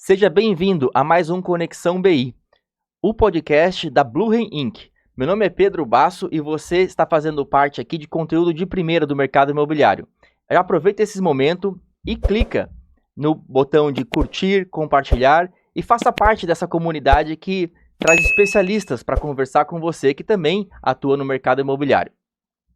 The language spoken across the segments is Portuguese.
Seja bem-vindo a mais um Conexão BI, o podcast da Bluehem Inc. Meu nome é Pedro Basso e você está fazendo parte aqui de conteúdo de primeira do mercado imobiliário. Já aproveita esse momento e clica no botão de curtir, compartilhar e faça parte dessa comunidade que traz especialistas para conversar com você que também atua no mercado imobiliário.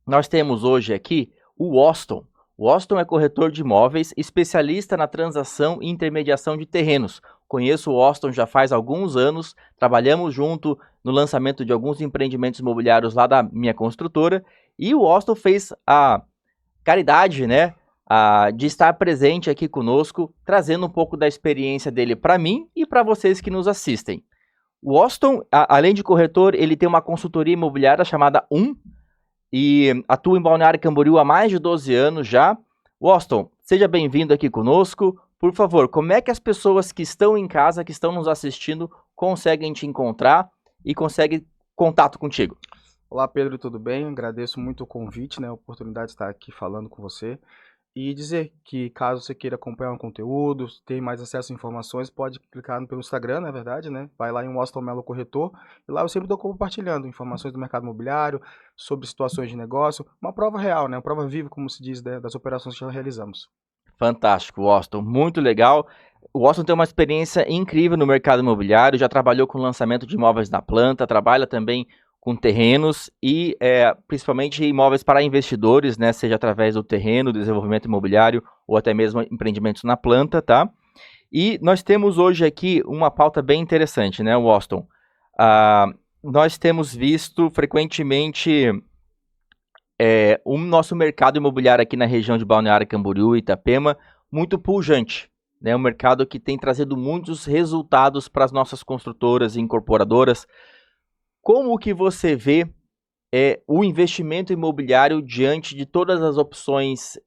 Nós temos hoje aqui o Austin. O Austin é corretor de imóveis, especialista na transação e intermediação de terrenos. Conheço o Austin já faz alguns anos, trabalhamos junto no lançamento de alguns empreendimentos imobiliários lá da minha construtora, e o Austin fez a caridade, de estar presente aqui conosco, trazendo um pouco da experiência dele para mim e para vocês que nos assistem. O Austin, além de corretor, ele tem uma consultoria imobiliária chamada e atua em Balneário Camboriú há mais de 12 anos já. Austin, seja bem-vindo aqui conosco. Por favor, como é que as pessoas que estão em casa, que estão nos assistindo, conseguem te encontrar e conseguem contato contigo? Olá, Pedro, tudo bem? Agradeço muito o convite, a oportunidade de estar aqui falando com você. E dizer que caso você queira acompanhar um conteúdo, ter mais acesso a informações, pode clicar pelo Instagram, na verdade, Vai lá em Austin Melo Corretor, e lá eu sempre estou compartilhando informações do mercado imobiliário, sobre situações de negócio, uma prova real, uma prova viva, como se diz, das operações que já realizamos. Fantástico, Austin, muito legal. O Austin tem uma experiência incrível no mercado imobiliário, já trabalhou com lançamento de imóveis na planta, trabalha também com terrenos e principalmente imóveis para investidores, seja através do terreno, desenvolvimento imobiliário ou até mesmo empreendimentos na planta, tá? E nós temos hoje aqui uma pauta bem interessante, Austin? Nós temos visto frequentemente o nosso mercado imobiliário aqui na região de Balneário Camboriú e Itapema muito pujante, um mercado que tem trazido muitos resultados para as nossas construtoras e incorporadoras. Como que você vê o investimento imobiliário diante de todas as opções,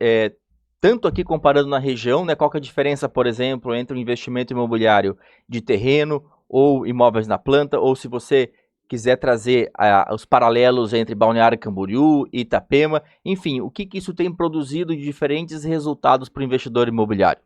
tanto aqui comparando na região, qual que é a diferença, por exemplo, entre o investimento imobiliário de terreno ou imóveis na planta, ou se você quiser trazer os paralelos entre Balneário Camboriú e Itapema, enfim, o que isso tem produzido de diferentes resultados para o investidor imobiliário?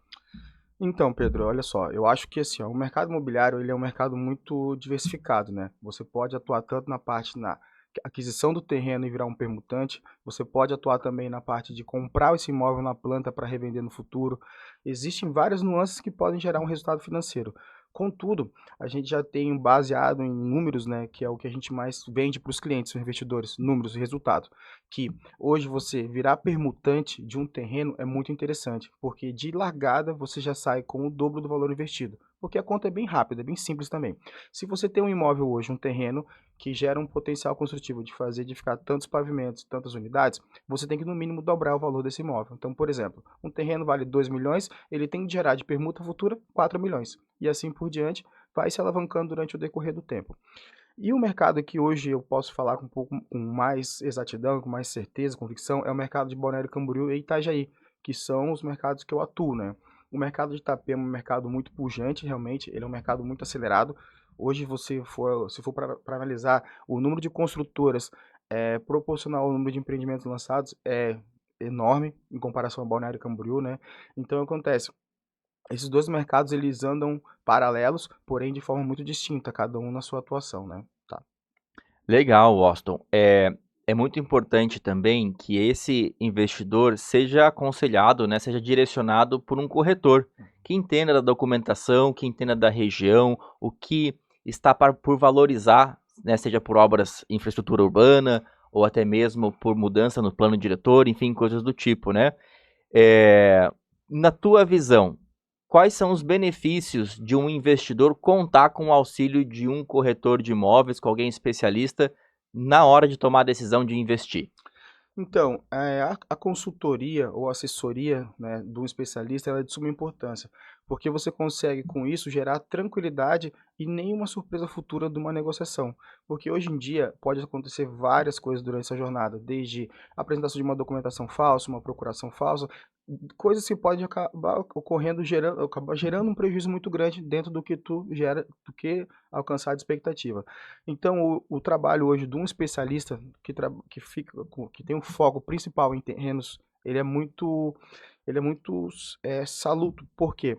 Então, Pedro, olha só, eu acho que assim, o mercado imobiliário ele é um mercado muito diversificado, Você pode atuar tanto na parte na aquisição do terreno e virar um permutante, você pode atuar também na parte de comprar esse imóvel na planta para revender no futuro. Existem várias nuances que podem gerar um resultado financeiro. Contudo, a gente já tem baseado em números, que é o que a gente mais vende para os clientes, os investidores, números e resultados, que hoje você virar permutante de um terreno é muito interessante, porque de largada você já sai com o dobro do valor investido, porque a conta é bem rápida, é bem simples também. Se você tem um imóvel hoje, um terreno, que gera um potencial construtivo de fazer edificar tantos pavimentos, tantas unidades, você tem que no mínimo dobrar o valor desse imóvel. Então, por exemplo, um terreno vale 2 milhões, ele tem que gerar de permuta futura 4 milhões. E assim por diante, vai se alavancando durante o decorrer do tempo. E o mercado que hoje eu posso falar com um pouco com mais exatidão, com mais certeza, convicção, é o mercado de Balneário Camboriú e Itajaí, que são os mercados que eu atuo, O mercado de Itapema é um mercado muito pujante, realmente, ele é um mercado muito acelerado. Hoje, se for para analisar o número de construtoras proporcional ao número de empreendimentos lançados, é enorme em comparação ao Balneário Camboriú, Então, acontece, esses dois mercados eles andam paralelos, porém de forma muito distinta, cada um na sua atuação, Tá. Legal, Austin. É muito importante também que esse investidor seja aconselhado, seja direcionado por um corretor que entenda da documentação, que entenda da região, o que está por valorizar, seja por obras, infraestrutura urbana ou até mesmo por mudança no plano diretor, enfim, coisas do tipo, Na tua visão, quais são os benefícios de um investidor contar com o auxílio de um corretor de imóveis, com alguém especialista, na hora de tomar a decisão de investir? Então, a consultoria ou assessoria, de um especialista, ela é de suma importância, porque você consegue com isso gerar tranquilidade e nenhuma surpresa futura de uma negociação, porque hoje em dia pode acontecer várias coisas durante essa jornada, desde a apresentação de uma documentação falsa, uma procuração falsa, coisas que podem acabar ocorrendo, acabar gerando um prejuízo muito grande dentro do que tu gera, do que alcançar de expectativa. Então, o trabalho hoje de um especialista que tem um foco principal em terrenos, ele é muito saluto. Por quê?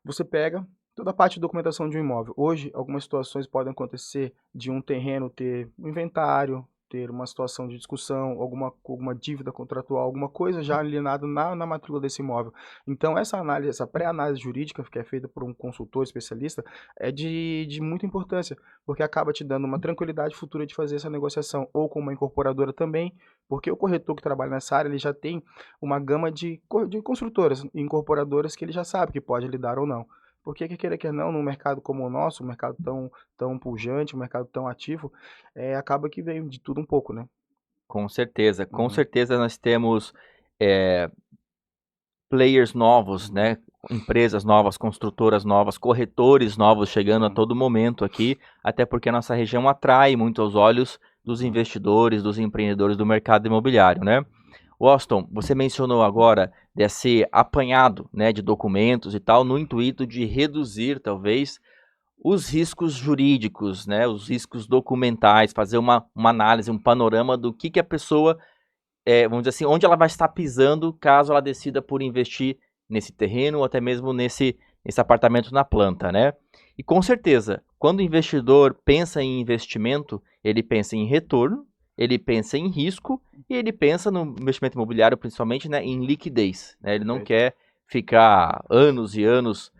Você pega, Toda a parte de documentação de um imóvel. Hoje, algumas situações podem acontecer de um terreno ter um inventário, ter uma situação de discussão, alguma dívida contratual, alguma coisa já alienada na matrícula desse imóvel. Então, essa análise, essa pré-análise jurídica, que é feita por um consultor especialista, é de muita importância, porque acaba te dando uma tranquilidade futura de fazer essa negociação, ou com uma incorporadora também, porque o corretor que trabalha nessa área, ele já tem uma gama de construtoras e incorporadoras que ele já sabe que pode lidar ou não. Porque, que queira que não, num mercado como o nosso, um mercado tão pujante, um mercado tão ativo, acaba que vem de tudo um pouco, né? Com certeza. Com Uhum. certeza nós temos players novos, né? Empresas novas, construtoras novas, corretores novos chegando a Sim. todo momento aqui, até porque a nossa região atrai muito aos olhos dos Uhum. investidores, dos empreendedores do mercado imobiliário, né? Washington, você mencionou agora desse apanhado, né, de documentos e tal, no intuito de reduzir, talvez, os riscos jurídicos, né, os riscos documentais, fazer uma análise, um panorama do que a pessoa, vamos dizer assim, onde ela vai estar pisando caso ela decida por investir nesse terreno ou até mesmo nesse apartamento na planta, né? E com certeza, quando o investidor pensa em investimento, ele pensa em retorno, ele pensa em risco e ele pensa no investimento imobiliário principalmente, né, em liquidez, né? Ele não Perfeito. quer ficar anos e anos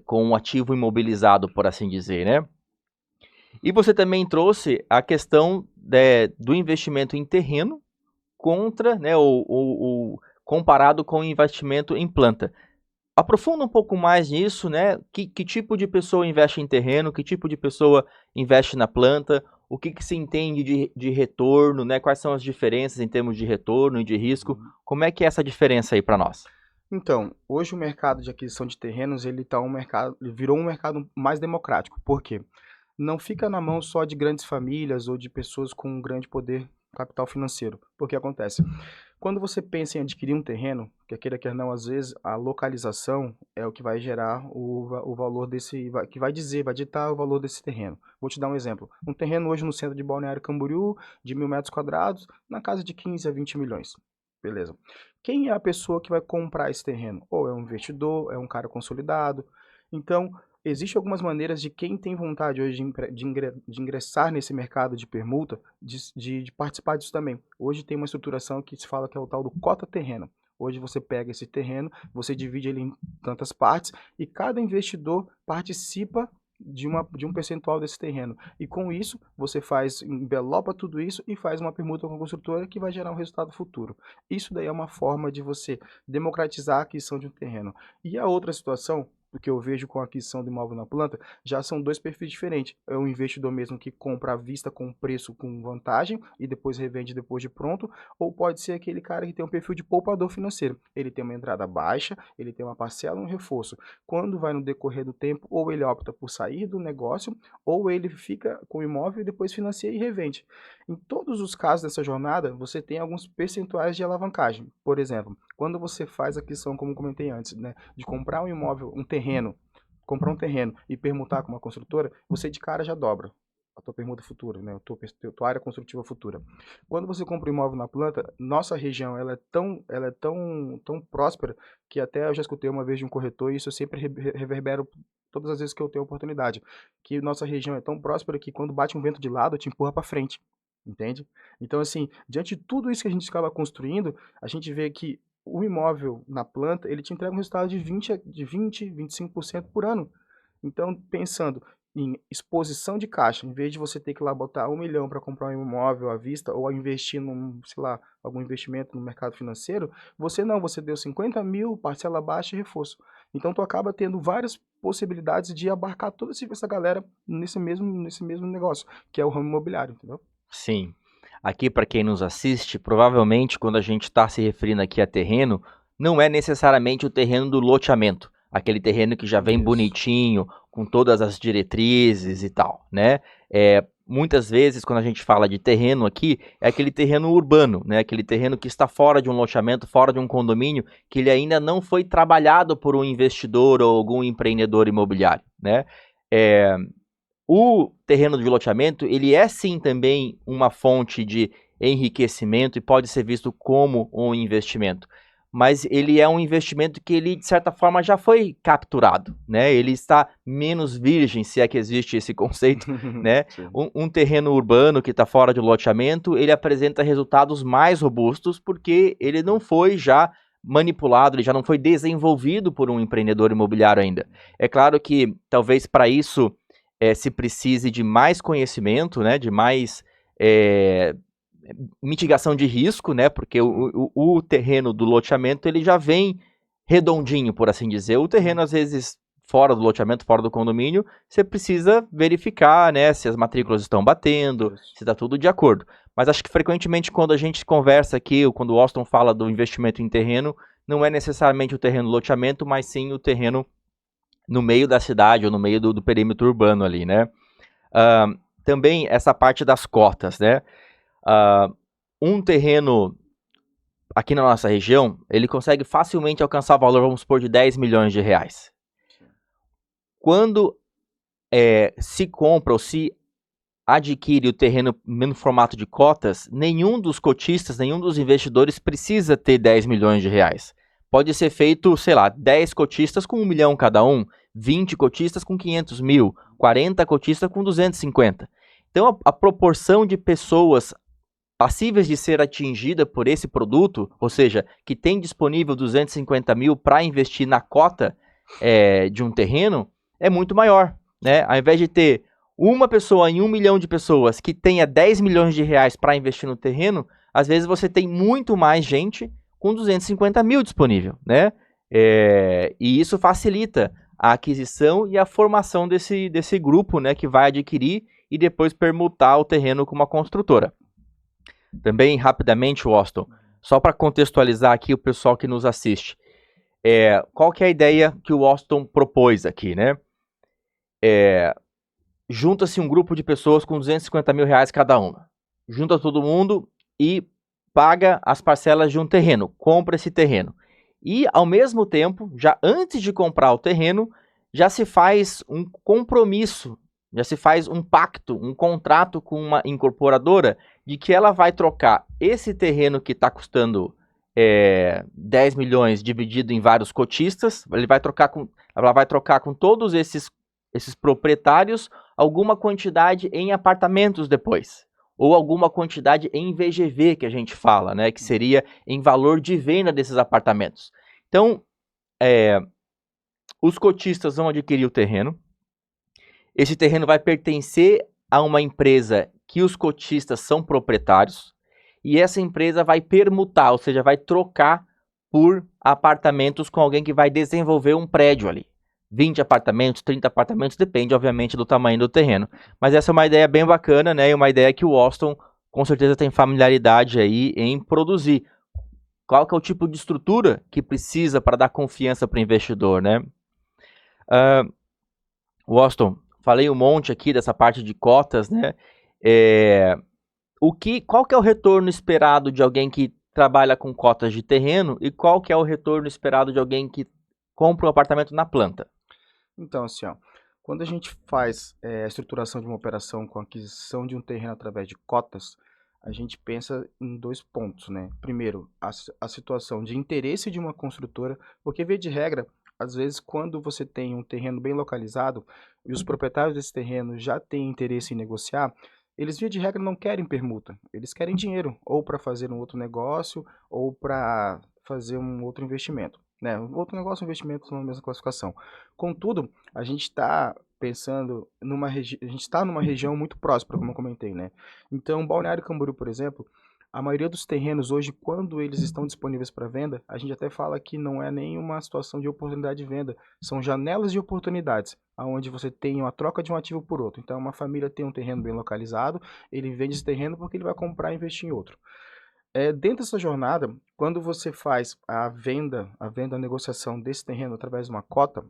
com um ativo imobilizado, por assim dizer, né? E você também trouxe a questão do investimento em terreno contra, né, ou comparado com o investimento em planta. Aprofunda um pouco mais nisso, né? Que tipo de pessoa investe em terreno, que tipo de pessoa investe na planta, o que se entende de retorno, né? Quais são as diferenças em termos de retorno e de risco? Uhum. Como é que é essa diferença aí para nós? Então, hoje o mercado de aquisição de terrenos, ele virou um mercado mais democrático. Por quê? Não fica na mão só de grandes famílias ou de pessoas com um grande poder capital financeiro. Porque acontece, quando você pensa em adquirir um terreno, quer queira quer não, às vezes a localização é o que vai gerar o valor que vai ditar o valor desse terreno. Vou te dar um exemplo. Um terreno hoje no centro de Balneário Camboriú, de 1.000 metros quadrados, na casa de 15 a 20 milhões. Beleza. Quem é a pessoa que vai comprar esse terreno? Ou é um investidor, é um cara consolidado. Então, existem algumas maneiras de quem tem vontade hoje de ingressar nesse mercado de permuta, de participar disso também. Hoje tem uma estruturação que se fala que é o tal do cota terreno. Hoje você pega esse terreno, você divide ele em tantas partes e cada investidor participa de um percentual desse terreno. E com isso, você envelopa tudo isso e faz uma permuta com a construtora que vai gerar um resultado futuro. Isso daí é uma forma de você democratizar a aquisição de um terreno. E a outra situação, o que eu vejo com a aquisição do imóvel na planta, já são dois perfis diferentes. É o investidor mesmo que compra à vista com preço com vantagem e depois revende depois de pronto, ou pode ser aquele cara que tem um perfil de poupador financeiro. Ele tem uma entrada baixa, ele tem uma parcela, um reforço. Quando vai no decorrer do tempo, ou ele opta por sair do negócio, ou ele fica com o imóvel e depois financia e revende. Em todos os casos dessa jornada, você tem alguns percentuais de alavancagem. Por exemplo, quando você faz a aquisição, como comentei antes, né, de comprar um imóvel, comprar um terreno e permutar com uma construtora, você de cara já dobra a tua permuta futura, né, a tua área construtiva futura. Quando você compra um imóvel na planta, nossa região ela é tão próspera que até eu já escutei uma vez de um corretor e isso eu sempre reverbero todas as vezes que eu tenho oportunidade, que nossa região é tão próspera que quando bate um vento de lado, te empurra para frente. Entende? Então, assim, diante de tudo isso que a gente acaba construindo, a gente vê que o imóvel na planta, ele te entrega um resultado de 25% por ano. Então, pensando em exposição de caixa, em vez de você ter que ir lá botar 1 milhão para comprar um imóvel à vista ou investir num, sei lá, algum investimento no mercado financeiro, você deu 50 mil, parcela baixa e reforço. Então, tu acaba tendo várias possibilidades de abarcar toda essa galera nesse mesmo negócio, que é o ramo imobiliário, entendeu? Sim. Aqui, para quem nos assiste, provavelmente quando a gente está se referindo aqui a terreno, não é necessariamente o terreno do loteamento, aquele terreno que já vem Isso. bonitinho, com todas as diretrizes e tal, né? Muitas vezes, quando a gente fala de terreno aqui, é aquele terreno urbano, né? Aquele terreno que está fora de um loteamento, fora de um condomínio, que ele ainda não foi trabalhado por um investidor ou algum empreendedor imobiliário, né? O terreno de loteamento, ele é sim também uma fonte de enriquecimento e pode ser visto como um investimento. mas ele é um investimento que ele, de certa forma, já foi capturado, né? Ele está menos virgem, se é que existe esse conceito, né? Um terreno urbano que está fora de loteamento, ele apresenta resultados mais robustos porque ele não foi já manipulado, ele já não foi desenvolvido por um empreendedor imobiliário ainda. É claro que talvez para isso se precise de mais conhecimento, né? De mais mitigação de risco, né? Porque o terreno do loteamento ele já vem redondinho, por assim dizer. O terreno, às vezes, fora do loteamento, fora do condomínio, você precisa verificar, né? Se as matrículas estão batendo, se está tudo de acordo. Mas acho que frequentemente quando a gente conversa aqui, ou quando o Austin fala do investimento em terreno, não é necessariamente o terreno do loteamento, mas sim o terreno no meio da cidade ou no meio do perímetro urbano ali, né? Também essa parte das cotas, né? Um terreno aqui na nossa região, ele consegue facilmente alcançar o valor, vamos supor, de 10 milhões de reais. Quando se compra ou se adquire o terreno no formato de cotas, nenhum dos cotistas, nenhum dos investidores precisa ter 10 milhões de reais. Pode ser feito, sei lá, 10 cotistas com 1 milhão cada um, 20 cotistas com 500 mil, 40 cotistas com 250. Então, a proporção de pessoas passíveis de ser atingida por esse produto, ou seja, que tem disponível 250 mil para investir na cota de um terreno, é muito maior, né? Ao invés de ter uma pessoa em 1 milhão de pessoas que tenha 10 milhões de reais para investir no terreno, às vezes você tem muito mais gente com 250 mil disponível, né? E isso facilita a aquisição e a formação desse grupo, né, que vai adquirir e depois permutar o terreno com uma construtora. Também, rapidamente, Austin, só para contextualizar aqui o pessoal que nos assiste. Qual que é a ideia que o Austin propôs aqui, né? Junta-se um grupo de pessoas com 250 mil reais cada uma. Junta todo mundo e paga as parcelas de um terreno, compra esse terreno. E, ao mesmo tempo, já antes de comprar o terreno, já se faz um compromisso, já se faz um pacto, um contrato com uma incorporadora de que ela vai trocar esse terreno que está custando 10 milhões dividido em vários cotistas, ela vai trocar com todos esses proprietários alguma quantidade em apartamentos depois, ou alguma quantidade em VGV que a gente fala, né, que seria em valor de venda desses apartamentos. Então, os cotistas vão adquirir o terreno, esse terreno vai pertencer a uma empresa que os cotistas são proprietários, e essa empresa vai permutar, ou seja, vai trocar por apartamentos com alguém que vai desenvolver um prédio ali. 20 apartamentos, 30 apartamentos, depende, obviamente, do tamanho do terreno. Mas essa é uma ideia bem bacana, né? E uma ideia que o Austin, com certeza, tem familiaridade aí em produzir. Qual que é o tipo de estrutura que precisa para dar confiança para o investidor, né? Austin, falei um monte aqui dessa parte de cotas, né? Qual que é o retorno esperado de alguém que trabalha com cotas de terreno e qual que é o retorno esperado de alguém que compra um apartamento na planta? Então, assim, ó, quando a gente faz a estruturação de uma operação com aquisição de um terreno através de cotas, a gente pensa em 2 pontos, né? Primeiro, a situação de interesse de uma construtora, porque, via de regra, às vezes, quando você tem um terreno bem localizado e os proprietários desse terreno já têm interesse em negociar, eles, via de regra, não querem permuta, eles querem dinheiro, ou para fazer um outro negócio, ou para fazer um outro investimento. Né? Um outro negócio, investimento na mesma classificação. Contudo, a gente está pensando a gente está numa região muito próspera, como eu comentei, né? Então, Balneário Camboriú, por exemplo, a maioria dos terrenos hoje, quando eles estão disponíveis para venda, a gente até fala que não é nenhuma situação de oportunidade de venda, são janelas de oportunidades, onde você tem uma troca de um ativo por outro. Então, uma família tem um terreno bem localizado, ele vende esse terreno porque ele vai comprar e investir em outro. Dentro dessa jornada, quando você faz a venda, a negociação desse terreno através de uma cota,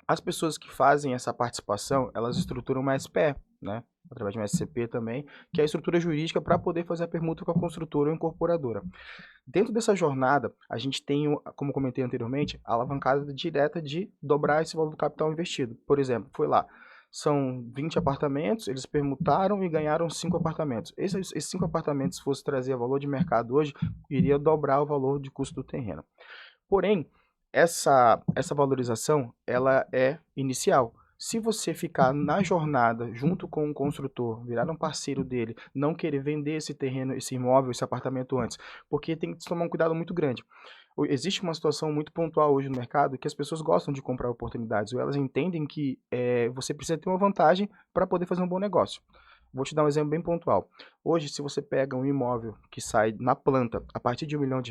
as pessoas que fazem essa participação, elas estruturam uma SPE, né? Através de uma SCP também, que é a estrutura jurídica para poder fazer a permuta com a construtora ou incorporadora. Dentro dessa jornada, a gente tem, como comentei anteriormente, a alavancada direta de dobrar esse valor do capital investido. Por exemplo, foi lá, são 20 apartamentos, eles permutaram e ganharam 5 apartamentos. Esses 5 apartamentos, se fosse trazer valor de mercado hoje, iria dobrar o valor de custo do terreno. Porém, essa valorização, ela é inicial. Se você ficar na jornada junto com o construtor, virar um parceiro dele, não querer vender esse terreno, esse imóvel, esse apartamento antes, porque tem que tomar um cuidado muito grande. Existe uma situação muito pontual hoje no mercado que as pessoas gostam de comprar oportunidades, ou elas entendem que você precisa ter uma vantagem para poder fazer um bom negócio. Vou te dar um exemplo bem pontual. Hoje, se você pega um imóvel que sai na planta a partir de R$ 1 milhão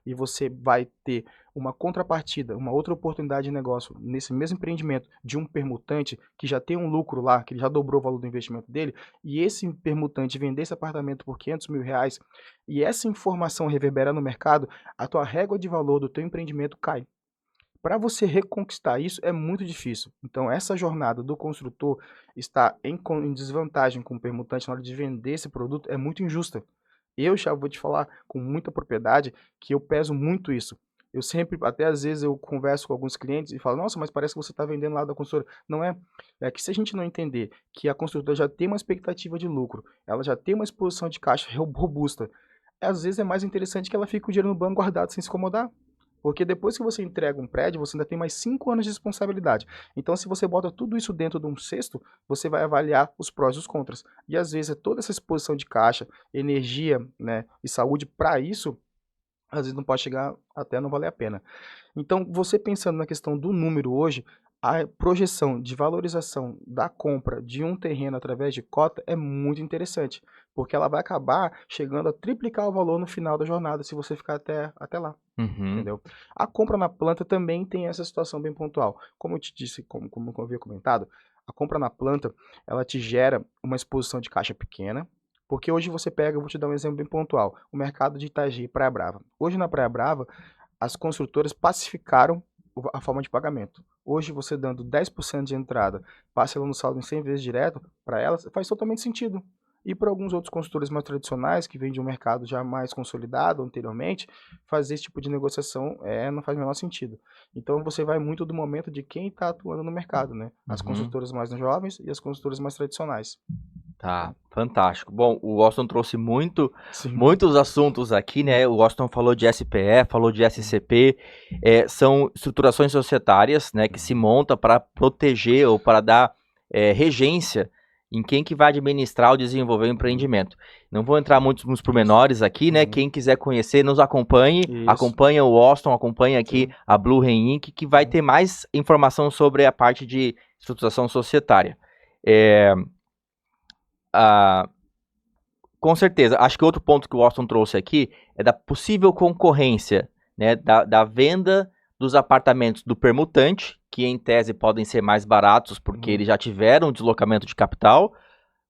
e você vai ter uma contrapartida, uma outra oportunidade de negócio nesse mesmo empreendimento de um permutante que já tem um lucro lá, que ele já dobrou o valor do investimento dele, e esse permutante vender esse apartamento por R$ 500 mil, e essa informação reverbera no mercado, a tua régua de valor do teu empreendimento cai. Para você reconquistar isso é muito difícil. Então, essa jornada do construtor estar em desvantagem com o permutante na hora de vender esse produto é muito injusta. Eu já vou te falar com muita propriedade que eu peso muito isso. Eu sempre, até às vezes eu converso com alguns clientes e falo, nossa, mas parece que você está vendendo lá da construtora. Não é. É que se a gente não entender que a construtora já tem uma expectativa de lucro, ela já tem uma exposição de caixa robusta, às vezes é mais interessante que ela fique com o dinheiro no banco guardado sem se incomodar. Porque depois que você entrega um prédio, você ainda tem mais 5 anos de responsabilidade. Então, se você bota tudo isso dentro de um cesto, você vai avaliar os prós e os contras. E às vezes toda essa exposição de caixa, energia, né, e saúde para isso, às vezes não pode chegar até não valer a pena. Então, você pensando na questão do número hoje, a projeção de valorização da compra de um terreno através de cota é muito interessante, porque ela vai acabar chegando a triplicar o valor no final da jornada se você ficar até lá. Uhum. Entendeu? A compra na planta também tem essa situação bem pontual. Como eu te disse, como eu havia comentado, a compra na planta, ela te gera uma exposição de caixa pequena, porque hoje você pega, eu vou te dar um exemplo bem pontual, o mercado de Itajaí e Praia Brava. Hoje na Praia Brava, as construtoras pacificaram a forma de pagamento. Hoje você dando 10% de entrada, parcelando o saldo em 100 vezes direto, para elas faz totalmente sentido. E para alguns outros construtores mais tradicionais, que vêm de um mercado já mais consolidado anteriormente, fazer esse tipo de negociação não faz o menor sentido. Então você vai muito do momento de quem está atuando no mercado, né? As construtoras mais jovens e as construtoras mais tradicionais. Tá, fantástico. Bom, o Washington trouxe Sim. muitos assuntos aqui, né? O Washington falou de SPE, falou de SCP, são estruturações societárias, né, que se monta para proteger ou para dar regência em quem que vai administrar ou desenvolver o empreendimento. Não vou entrar muito nos pormenores aqui, né? Quem quiser conhecer, nos acompanhe, acompanha o Washington, acompanha aqui a Blue Rain Inc., que vai ter mais informação sobre a parte de estruturação societária. Com certeza, acho que outro ponto que o Washington trouxe aqui é da possível concorrência, né, da venda dos apartamentos do permutante, que em tese podem ser mais baratos porque eles já tiveram deslocamento de capital,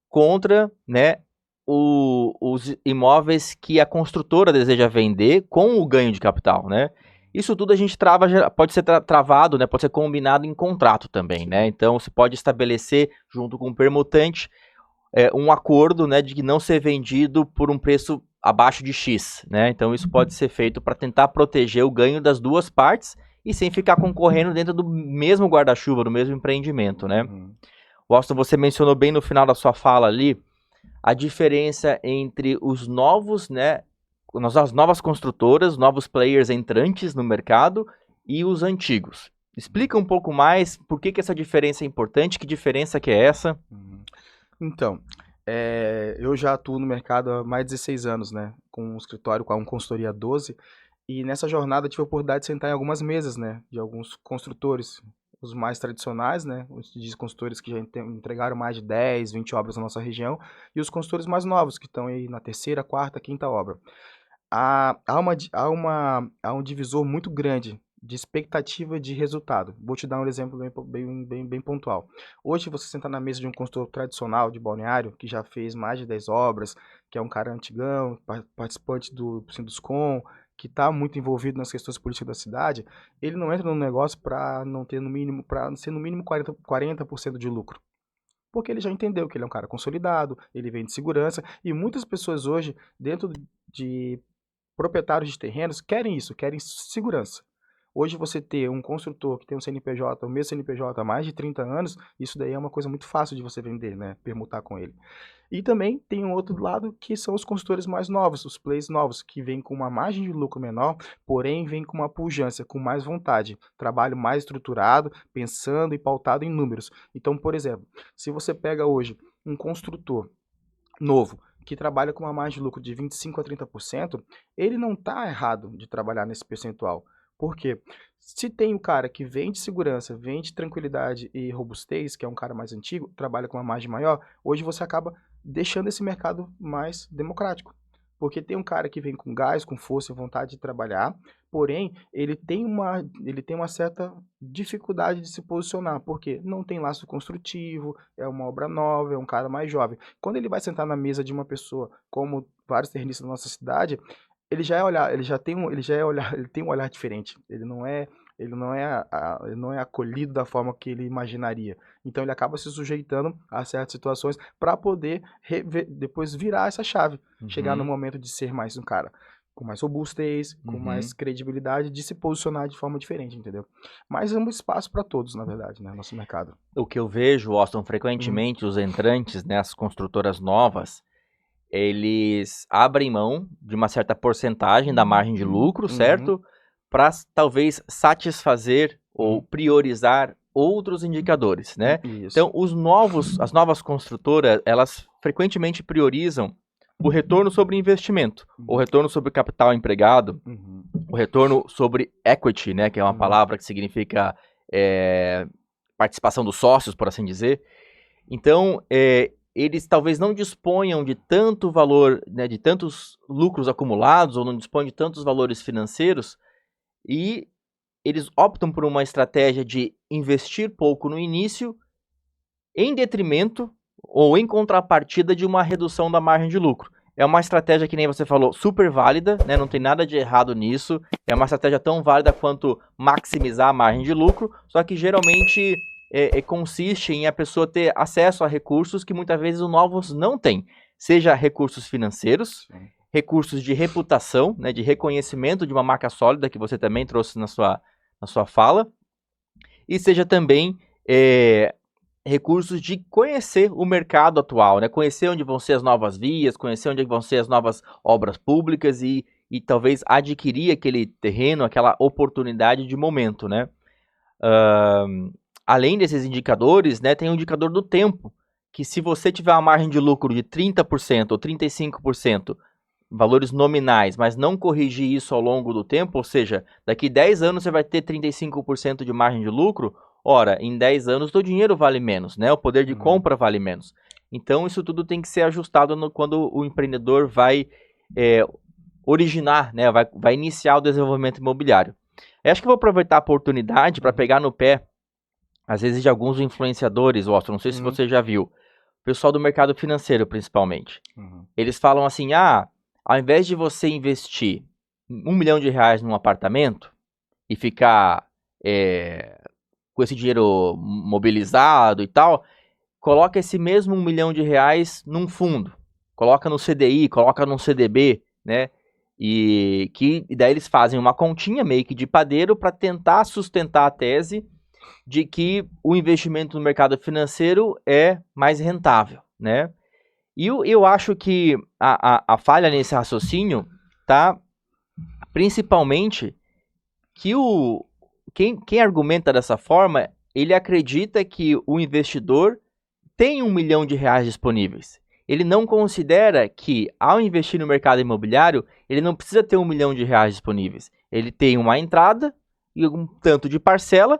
contra, né, os imóveis que a construtora deseja vender com o ganho de capital, né? Isso tudo a gente pode ser travado, né, pode ser combinado em contrato também, né? Então você pode estabelecer junto com o permutante um acordo, né, de não ser vendido por um preço abaixo de X, né? Então isso pode ser feito para tentar proteger o ganho das duas partes e sem ficar concorrendo dentro do mesmo guarda-chuva, do mesmo empreendimento, né? Washington, você mencionou bem no final da sua fala ali a diferença entre os novos, né, as novas construtoras, novos players entrantes no mercado e os antigos. Explica um pouco mais por que essa diferença é importante, que diferença que é essa? Então, eu já atuo no mercado há mais de 16 anos, né? Com um escritório, com a consultoria 12, e nessa jornada tive a oportunidade de sentar em algumas mesas, né? De alguns construtores, os mais tradicionais, né? Os construtores que já entregaram mais de 10, 20 obras na nossa região, e os construtores mais novos, que estão aí na terceira, quarta, quinta obra. Há um divisor muito grande de expectativa de resultado. Vou te dar um exemplo bem pontual. Hoje, você sentar na mesa de um construtor tradicional de balneário, que já fez mais de 10 obras, que é um cara antigão, participante do Sinduscom, que está muito envolvido nas questões políticas da cidade, ele não entra no negócio para não ter para ser no mínimo 40% de lucro. Porque ele já entendeu que ele é um cara consolidado, ele vem de segurança, e muitas pessoas hoje, dentro de proprietários de terrenos, querem isso, querem segurança. Hoje você ter um construtor que tem um CNPJ, o mesmo CNPJ há mais de 30 anos, isso daí é uma coisa muito fácil de você vender, né? Permutar com ele. E também tem um outro lado que são os consultores mais novos, os players novos, que vêm com uma margem de lucro menor, porém vêm com uma pujança, com mais vontade, trabalho mais estruturado, pensando e pautado em números. Então, por exemplo, se você pega hoje um construtor novo, que trabalha com uma margem de lucro de 25 a 30%, ele não está errado de trabalhar nesse percentual. Por quê? Se tem um cara que vende segurança, vende tranquilidade e robustez, que é um cara mais antigo, trabalha com uma margem maior, hoje você acaba deixando esse mercado mais democrático. Porque tem um cara que vem com gás, com força e vontade de trabalhar, porém, ele tem uma certa dificuldade de se posicionar, porque não tem laço construtivo, é uma obra nova, é um cara mais jovem. Quando ele vai sentar na mesa de uma pessoa, como vários terrenistas da nossa cidade, ele já é olhar, ele já tem um, ele já é olhar, ele tem um olhar diferente. Ele não é acolhido da forma que ele imaginaria. Então ele acaba se sujeitando a certas situações para poder depois virar essa chave, chegar no Uhum. momento de ser mais um cara com mais robustez, com mais credibilidade, de se posicionar de forma diferente, entendeu? Mas é um espaço para todos, na verdade, né, nosso mercado. O que eu vejo, Austin, frequentemente os entrantes, né, as construtoras novas, eles abrem mão de uma certa porcentagem da margem de lucro, certo? Para talvez satisfazer ou priorizar outros indicadores, né? Isso. Então, as novas construtoras, elas frequentemente priorizam o retorno sobre investimento, o retorno sobre capital empregado, o retorno sobre equity, né, que é uma palavra que significa participação dos sócios, por assim dizer. Então, eles talvez não disponham de tanto valor, né, de tantos lucros acumulados, ou não dispõem de tantos valores financeiros, e eles optam por uma estratégia de investir pouco no início, em detrimento ou em contrapartida de uma redução da margem de lucro. É uma estratégia que nem você falou, super válida, né? Não tem nada de errado nisso. É uma estratégia tão válida quanto maximizar a margem de lucro, só que geralmente consiste em a pessoa ter acesso a recursos que muitas vezes os novos não têm. Seja recursos financeiros, recursos de reputação, né, de reconhecimento de uma marca sólida, que você também trouxe na sua fala, e seja também recursos de conhecer o mercado atual, né? Conhecer onde vão ser as novas vias, conhecer onde vão ser as novas obras públicas e talvez adquirir aquele terreno, aquela oportunidade de momento, né? Além desses indicadores, né, tem o indicador do tempo, que se você tiver uma margem de lucro de 30% ou 35%, valores nominais, mas não corrigir isso ao longo do tempo, ou seja, daqui 10 anos você vai ter 35% de margem de lucro, ora, em 10 anos o teu dinheiro vale menos, né? O poder de compra vale menos. Então, isso tudo tem que ser ajustado quando o empreendedor vai originar, né? Vai iniciar o desenvolvimento imobiliário. Eu acho que eu vou aproveitar a oportunidade para pegar no pé, às vezes, de alguns influenciadores, Austin, não sei se você já viu, o pessoal do mercado financeiro, principalmente. Eles falam assim, ao invés de você investir R$1 milhão num apartamento e ficar com esse dinheiro mobilizado e tal, coloca esse mesmo R$1 milhão num fundo. Coloca no CDI, coloca no CDB, né? E daí eles fazem uma continha meio que de padeiro para tentar sustentar a tese de que o investimento no mercado financeiro é mais rentável, né? E eu acho que a falha nesse raciocínio tá principalmente que quem argumenta dessa forma, ele acredita que o investidor tem R$1 milhão disponíveis. Ele não considera que, ao investir no mercado imobiliário, ele não precisa ter R$1 milhão disponíveis. Ele tem uma entrada e um tanto de parcela,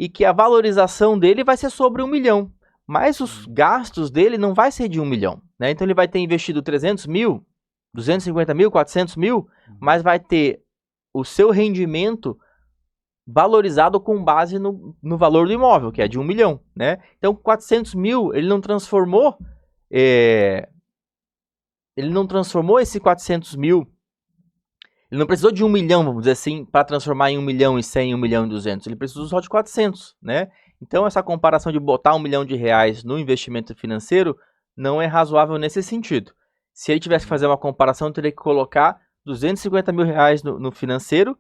e que a valorização dele vai ser sobre R$1 milhão. Mas os gastos dele não vai ser de R$1 milhão. Né? Então ele vai ter investido 300 mil, 250 mil, 400 mil, mas vai ter o seu rendimento valorizado com base no valor do imóvel, que é de R$1 milhão. Né? Então 400 mil, ele não transformou esse 400 mil, ele não precisou de R$1 milhão, vamos dizer assim, para transformar em R$1 milhão e 100, R$1 milhão e 200. Ele precisou só de 400, né? Então, essa comparação de botar R$1 milhão no investimento financeiro não é razoável nesse sentido. Se ele tivesse que fazer uma comparação, teria que colocar R$250 mil no financeiro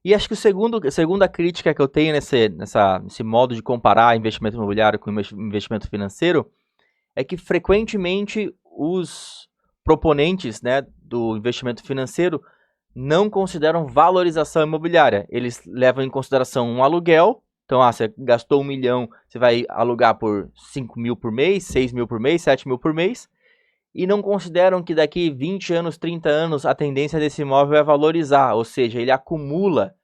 E acho que a segunda crítica que eu tenho nesse modo de comparar investimento imobiliário com investimento financeiro é que frequentemente os proponentes, né, do investimento financeiro não consideram valorização imobiliária. Eles levam em consideração um aluguel. Então, você gastou 1 milhão, você vai alugar por 5 mil por mês, 6 mil por mês, 7 mil por mês. E não consideram que daqui 20 anos, 30 anos, a tendência desse imóvel é valorizar. Ou seja, ele acumula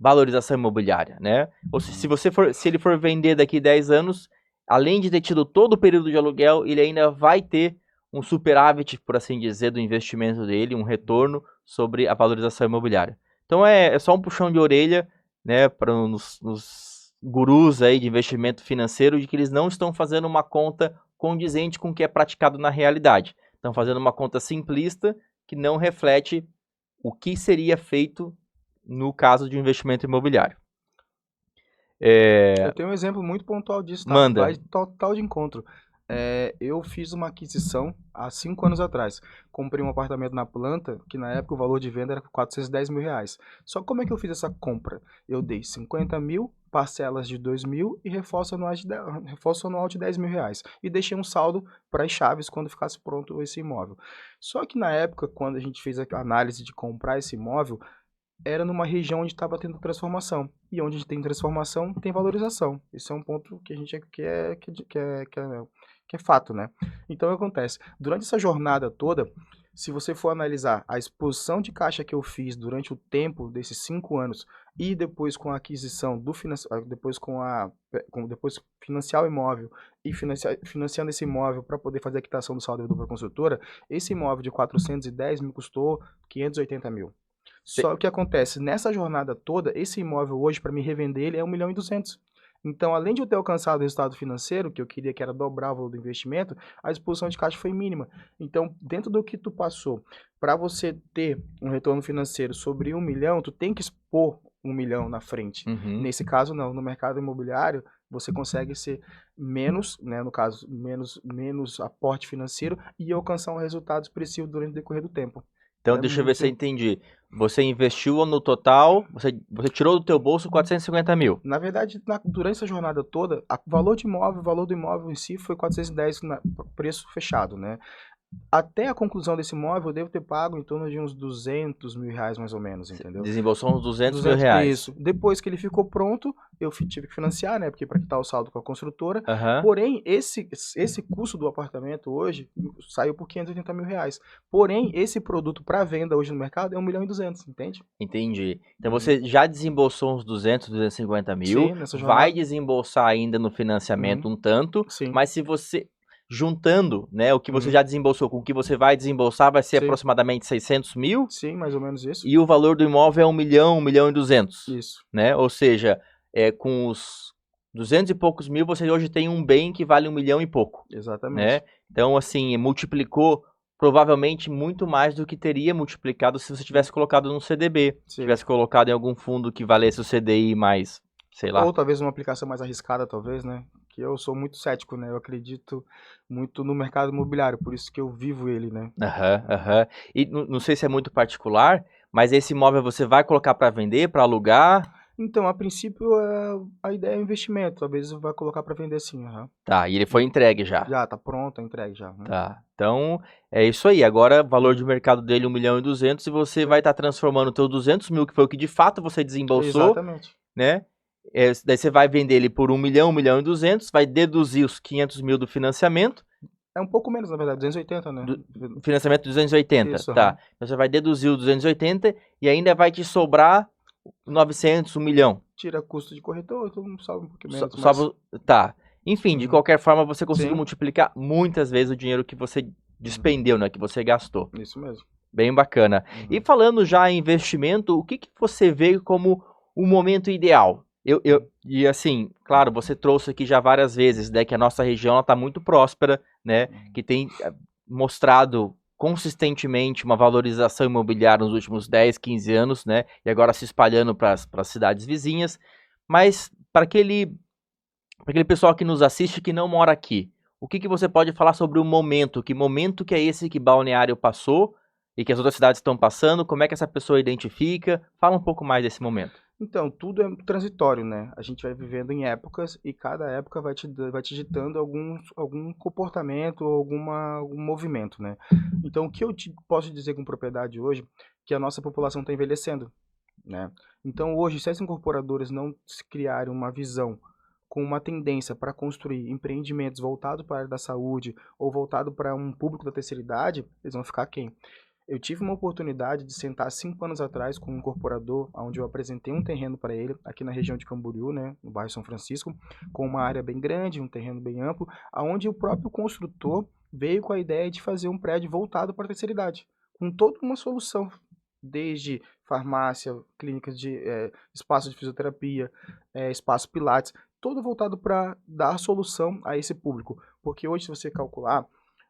valorização imobiliária, né? Ou se ele for vender daqui 10 anos, além de ter tido todo o período de aluguel, ele ainda vai ter um superávit, por assim dizer, do investimento dele, um retorno sobre a valorização imobiliária. Então é só um puxão de orelha, né, para os gurus aí de investimento financeiro, de que eles não estão fazendo uma conta condizente com o que é praticado na realidade. Estão fazendo uma conta simplista que não reflete o que seria feito no caso de um investimento imobiliário. Eu tenho um exemplo muito pontual disso, tá? Manda. Vai total de encontro. Eu fiz uma aquisição há 5 anos atrás. Comprei um apartamento na planta, que na época o valor de venda era 410 mil reais. Só que como é que eu fiz essa compra? Eu dei 50 mil, parcelas de 2 mil e reforço anual de 10 mil reais. E deixei um saldo para as chaves quando ficasse pronto esse imóvel. Só que na época, quando a gente fez a análise de comprar esse imóvel, era numa região onde estava tendo transformação. E onde tem transformação, tem valorização. Esse é um ponto que a gente que é fato, né? Então, o que acontece? Durante essa jornada toda, se você for analisar a exposição de caixa que eu fiz durante o tempo desses 5 anos e depois com a aquisição depois financiar o imóvel e financiando esse imóvel para poder fazer a quitação do saldo devedor para a construtora, esse imóvel de 410 me custou 580 mil. Só o que acontece, nessa jornada toda, esse imóvel hoje, para me revender ele, é 1 milhão e 200. Então, além de eu ter alcançado o resultado financeiro, que eu queria que era dobrar o valor do investimento, a exposição de caixa foi mínima. Então, dentro do que tu passou, para você ter um retorno financeiro sobre 1 milhão, tu tem que expor 1 milhão na frente. Uhum. Nesse caso, não. No mercado imobiliário, você consegue ser menos, né, no caso, menos aporte financeiro e alcançar um resultado expressivo durante o decorrer do tempo. Então, deixa eu ver se eu entendi. Você investiu no total, você tirou do teu bolso 450 mil. Na verdade, durante essa jornada toda, o valor do imóvel em si foi 410 preço fechado, né? Até a conclusão desse imóvel, eu devo ter pago em torno de uns 200 mil reais, mais ou menos, entendeu? Desembolsou uns 200 mil reais. Isso. Depois que ele ficou pronto, eu tive que financiar, né? Porque para quitar o saldo com a construtora. Uhum. Porém, esse custo do apartamento hoje saiu por 580 mil reais. Porém, esse produto para venda hoje no mercado é 1 milhão e 200, entende? Entendi. Então, você já desembolsou uns 200, 250 mil. Sim, nessa jornada. Vai desembolsar ainda no financiamento um tanto. Sim. Mas se você... Juntando, né, o que você já desembolsou com o que você vai desembolsar, vai ser aproximadamente 600 mil. Sim, mais ou menos isso. E o valor do imóvel é 1 milhão, 1 milhão e 200. Isso. Né? Ou seja, com os 200 e poucos mil, você hoje tem um bem que vale 1 milhão e pouco. Exatamente. Né? Então, assim, multiplicou provavelmente muito mais do que teria multiplicado se você tivesse colocado num CDB. Se tivesse colocado em algum fundo que valesse o CDI mais, sei lá. Ou talvez uma aplicação mais arriscada, talvez, né? Que eu sou muito cético, né? Eu acredito muito no mercado imobiliário, por isso que eu vivo ele, né? E não sei se é muito particular, mas esse imóvel você vai colocar para vender, para alugar? Então, a princípio, a ideia é investimento. Talvez vai colocar para vender sim. Tá, e ele foi entregue já? Já, tá pronto, entregue já. Tá, então é isso aí. Agora, valor de mercado dele 1 milhão e 200 e você vai estar transformando o teu 200 mil, que foi o que de fato você desembolsou. Exatamente. Né? Daí você vai vender ele por 1 milhão, 1 milhão e 200, vai deduzir os 500 mil do financiamento. É um pouco menos, na verdade, 280, né? Financiamento 280, isso, tá. Então você vai deduzir o 280 e ainda vai te sobrar 900, 1 milhão. Tira custo de corretor, todo mundo sobe um pouquinho menos. Tá. Enfim, de qualquer forma, você conseguiu Sim. multiplicar muitas vezes o dinheiro que você despendeu, né? Que você gastou. Isso mesmo. Bem bacana. E falando já em investimento, o que você vê como o momento ideal? E assim, claro, você trouxe aqui já várias vezes, né, que a nossa região está muito próspera, né, que tem mostrado consistentemente uma valorização imobiliária nos últimos 10, 15 anos, né, e agora se espalhando para as cidades vizinhas. Mas para aquele pessoal que nos assiste que não mora aqui, o que você pode falar sobre o momento? Que momento que é esse que Balneário passou e que as outras cidades estão passando? Como é que essa pessoa identifica? Fala um pouco mais desse momento. Então, tudo é transitório, né? A gente vai vivendo em épocas e cada época vai te ditando algum comportamento, algum movimento, né? Então, o que eu posso dizer com propriedade hoje, que a nossa população está envelhecendo, né? Então, hoje, se as incorporadoras não se criarem uma visão com uma tendência para construir empreendimentos voltados para a área da saúde ou voltado para um público da terceira idade, eles vão ficar quem? Eu tive uma oportunidade de sentar 5 anos atrás com um incorporador, onde eu apresentei um terreno para ele, aqui na região de Camboriú, né, no bairro São Francisco, com uma área bem grande, um terreno bem amplo, onde o próprio construtor veio com a ideia de fazer um prédio voltado para a terceira idade, com toda uma solução, desde farmácia, clínicas de espaço de fisioterapia, espaço pilates, todo voltado para dar solução a esse público. Porque hoje, se você calcular,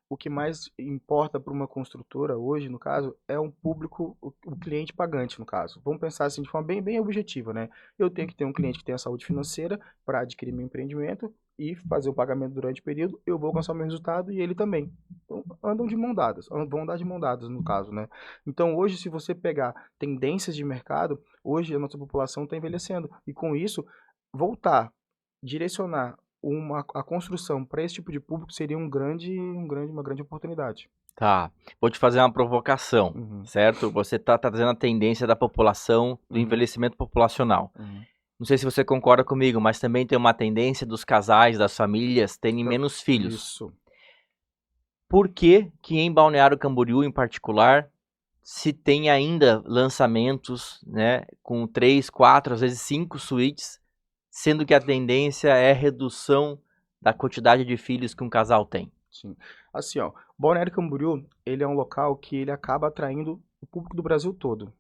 o que mais importa para uma construtora hoje, no caso, é um público, o cliente pagante, no caso. Vamos pensar assim de forma bem objetiva, né? Eu tenho que ter um cliente que tenha saúde financeira para adquirir meu empreendimento e fazer o pagamento durante o período, eu vou alcançar o meu resultado e ele também. Então, andam de mão dadas, vão andar de mão dadas, no caso, né? Então, hoje, se você pegar tendências de mercado, hoje a nossa população está envelhecendo. E com isso, voltar, direcionar a construção para esse tipo de público seria uma grande oportunidade. Tá, vou te fazer uma provocação, Uhum, certo? Você tá trazendo a tendência da população, do uhum, envelhecimento populacional. uhum. Não sei se você concorda comigo, mas também tem uma tendência dos casais, das famílias, terem Então, menos filhos. isso. Por que que em Balneário Camboriú, em particular, se tem ainda lançamentos, né, com 3, 4, às vezes 5 suítes, sendo que a tendência é redução da quantidade de filhos que um casal tem? Sim. Assim, ó, Balneário Camboriú, ele é um local que ele acaba atraindo o público do Brasil todo.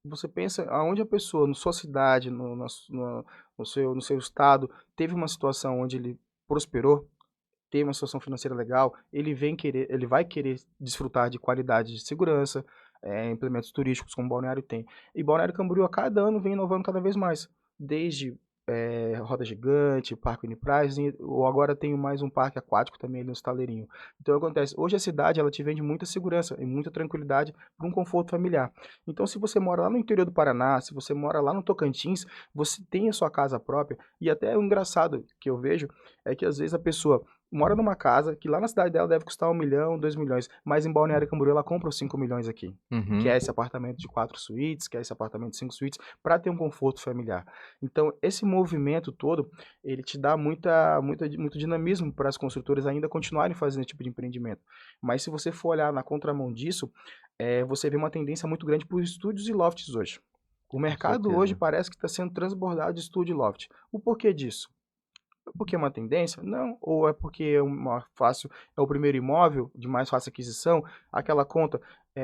Você pensa aonde a pessoa, na sua cidade, no seu estado, teve uma situação onde ele prosperou, teve uma situação financeira legal, ele vai querer desfrutar de qualidade de segurança, implementos turísticos como Balneário tem. E Balneário Camboriú a cada ano vem inovando cada vez mais, desde roda gigante, parque Uniprice, ou agora tem mais um parque aquático também ali no Estaleirinho. Então acontece, hoje a cidade ela te vende muita segurança e muita tranquilidade para um conforto familiar. Então se você mora lá no interior do Paraná, se você mora lá no Tocantins, você tem a sua casa própria, e até o engraçado que eu vejo é que às vezes a pessoa mora numa casa que lá na cidade dela deve custar 1 milhão, 2 milhões, mas em Balneário Camboriú ela compra os 5 milhões aqui. Que Uhum. é esse apartamento de 4 suítes, que é esse apartamento de 5 suítes, para ter um conforto familiar. Então, esse movimento todo, ele te dá muito dinamismo para as construtoras ainda continuarem fazendo esse tipo de empreendimento. Mas se você for olhar na contramão disso, você vê uma tendência muito grande por estúdios e lofts hoje. O Com mercado hoje certeza. parece que está sendo transbordado de estúdio e loft. O porquê disso? É porque é uma tendência? Não. Ou é porque é o primeiro imóvel de mais fácil aquisição, aquela conta,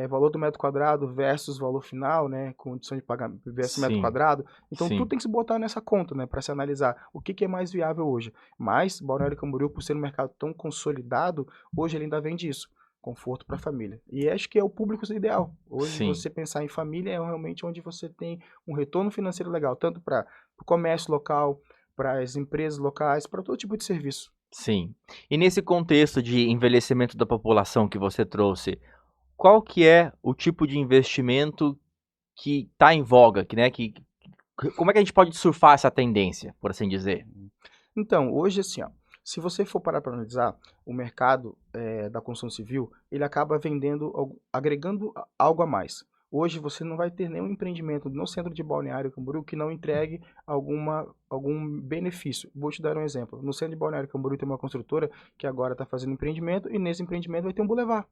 valor do metro quadrado versus valor final, né, condição de pagamento versus metro Sim, quadrado. Então tudo sim, tem que se botar nessa conta, né, para se analisar o que é mais viável hoje. Mas Balneário Camboriú, por ser um mercado tão consolidado, hoje ele ainda vende isso, conforto para a família. E acho que é o público ideal. Hoje sim, você pensar em família é realmente onde você tem um retorno financeiro legal, tanto para o comércio local, para as empresas locais, para todo tipo de serviço. sim. E nesse contexto de envelhecimento da população que você trouxe, qual que é o tipo de investimento que está em voga, como é que a gente pode surfar essa tendência, por assim dizer? Então, hoje, assim, ó, se você for parar para analisar, o mercado da construção civil, ele acaba agregando algo a mais. Hoje você não vai ter nenhum empreendimento no centro de Balneário Camboriú que não entregue algum benefício. Vou te dar um exemplo. No centro de Balneário Camboriú tem uma construtora que agora está fazendo empreendimento e nesse empreendimento vai ter um bulevar.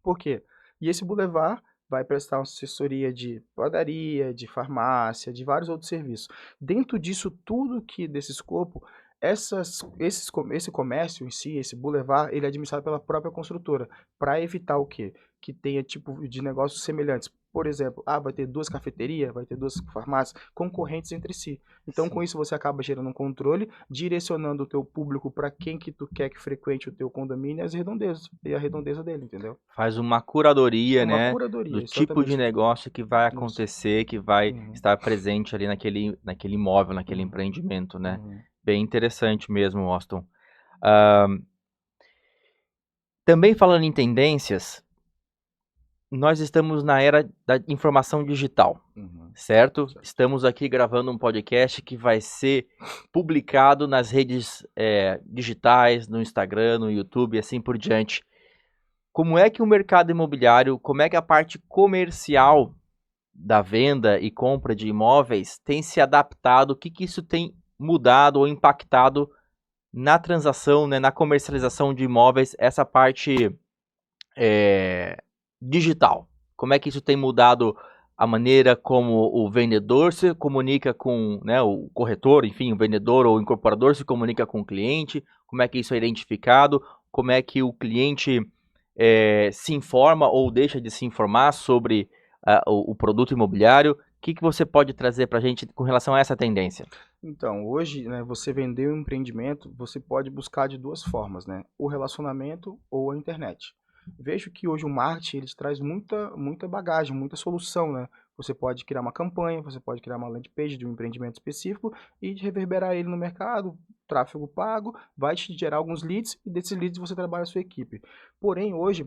Por quê? E esse bulevar vai prestar uma assessoria de padaria, de farmácia, de vários outros serviços. Dentro disso tudo que desse escopo, esse comércio em si, esse bulevar, ele é administrado pela própria construtora, para evitar o quê? Que tenha tipo de negócios semelhantes. Por exemplo, vai ter 2 cafeterias, vai ter 2 farmácias concorrentes entre si. Então, com Sim. isso, você acaba gerando um controle, direcionando o teu público para quem que tu quer que frequente o teu condomínio e a redondeza dele, entendeu? Faz uma curadoria, Uma né, do curadoria, tipo de exatamente. negócio que vai Isso. acontecer, que vai Uhum, estar presente ali naquele imóvel, naquele uhum, empreendimento, né? uhum. Bem interessante mesmo, Austin. Ah, também falando em tendências, nós estamos na era da informação digital, certo? Certo. Estamos aqui gravando um podcast que vai ser publicado nas redes digitais, no Instagram, no YouTube e assim por diante. Como é que o mercado imobiliário, como é que a parte comercial da venda e compra de imóveis tem se adaptado? O que que isso tem mudado ou impactado na transação, né, na comercialização de imóveis, essa parte digital? Como é que isso tem mudado a maneira como o vendedor se comunica com, né, o corretor, enfim, o vendedor ou o incorporador se comunica com o cliente? Como é que isso é identificado? Como é que o cliente se informa ou deixa de se informar sobre o produto imobiliário? O que que você pode trazer para a gente com relação a essa tendência? Então, hoje, né, você vender um empreendimento, você pode buscar de duas formas, né? O relacionamento ou a internet. Vejo que hoje o marketing ele te traz muita bagagem, muita solução, né? Você pode criar uma campanha, você pode criar uma landing page de um empreendimento específico e reverberar ele no mercado, tráfego pago, vai te gerar alguns leads e desses leads você trabalha a sua equipe. Porém, hoje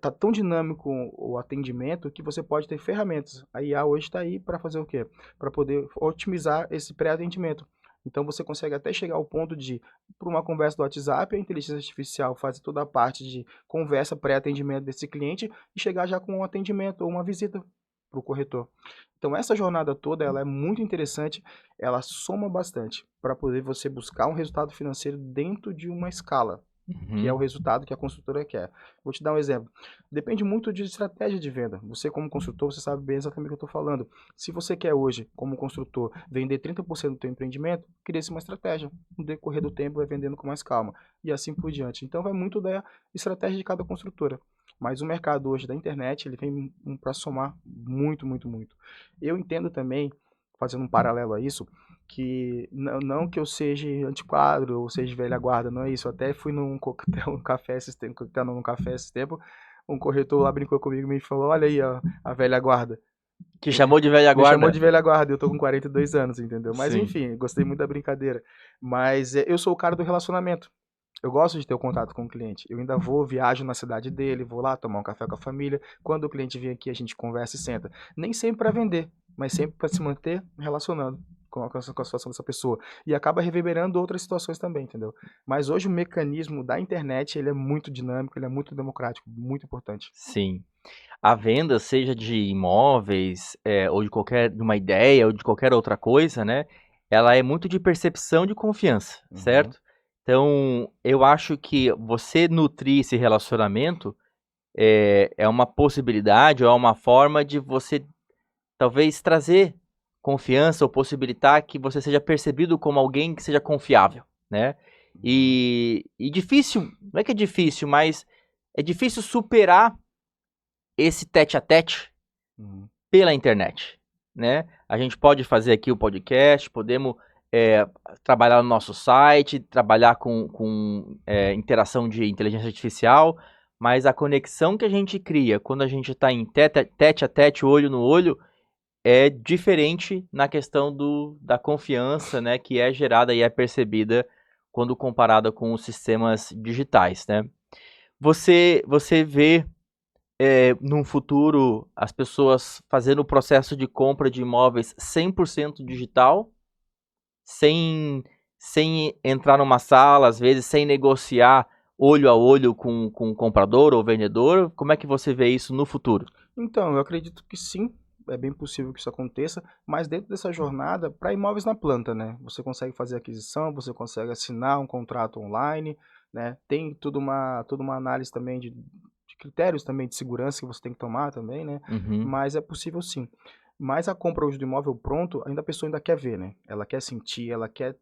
tá tão dinâmico o atendimento que você pode ter ferramentas. A IA hoje está aí para fazer o quê? Para poder otimizar esse pré-atendimento. Então você consegue até chegar ao ponto de, por uma conversa do WhatsApp, a inteligência artificial faz toda a parte de conversa pré-atendimento desse cliente e chegar já com um atendimento ou uma visita para o corretor. Então essa jornada toda ela é muito interessante, ela soma bastante para poder você buscar um resultado financeiro dentro de uma escala que é o Uhum. resultado que a construtora quer. Vou te dar um exemplo. Depende muito de estratégia de venda. Você, como construtor, você sabe bem exatamente o que eu estou falando. Se você quer hoje, como construtor, vender 30% do teu empreendimento, cria-se uma estratégia. No decorrer do tempo, vai vendendo com mais calma. E assim por diante. Então, vai muito da estratégia de cada construtora. Mas o mercado hoje da internet, ele vem para somar muito, muito, muito. Eu entendo também, fazendo um paralelo a isso, que não que eu seja antiquado ou seja velha guarda, não é isso. Eu até fui num coquetel, num café esses tempos, coquetel num café esses tempos, um corretor lá brincou comigo e me falou, olha aí, ó, a velha guarda. Te chamou de velha Me chamou guarda? de velha guarda, eu tô com 42 anos, entendeu? Mas Sim. enfim, gostei muito da brincadeira. Mas eu sou o cara do relacionamento. Eu gosto de ter o contato com o cliente. Eu ainda vou, viajo na cidade dele, vou lá tomar um café com a família. Quando o cliente vem aqui, a gente conversa e senta. Nem sempre para vender, mas sempre para se manter relacionando com a situação dessa pessoa. E acaba reverberando outras situações também, entendeu? Mas hoje o mecanismo da internet, ele é muito dinâmico, ele é muito democrático, muito importante. Sim. A venda, seja de imóveis, ou de uma ideia, ou de qualquer outra coisa, né, ela é muito de percepção de confiança, Uhum. certo? Então, eu acho que você nutrir esse relacionamento é uma possibilidade ou é uma forma de você talvez trazer confiança ou possibilitar que você seja percebido como alguém que seja confiável, né? Uhum. E difícil, não é que é difícil, mas é difícil superar esse tete a tete Uhum. pela internet, né? A gente pode fazer aqui o podcast, podemos trabalhar no nosso site, trabalhar com interação de inteligência artificial, mas a conexão que a gente cria quando a gente está em tete a tete, olho no olho, é diferente na questão da confiança, né, que é gerada e é percebida quando comparada com os sistemas digitais, né? Você vê num futuro as pessoas fazendo o processo de compra de imóveis 100% digital, sem, sem entrar numa sala, às vezes sem negociar olho a olho com o comprador ou vendedor? Como é que você vê isso no futuro? Então, eu acredito que sim, é bem possível que isso aconteça, mas dentro dessa jornada, para imóveis na planta, né? Você consegue fazer aquisição, você consegue assinar um contrato online, né? Tem toda uma análise também de critérios também de segurança que você tem que tomar também, né? Uhum. Mas é possível sim. Mas a compra hoje do imóvel pronto, ainda a pessoa ainda quer ver, né? Ela quer sentir, ela quer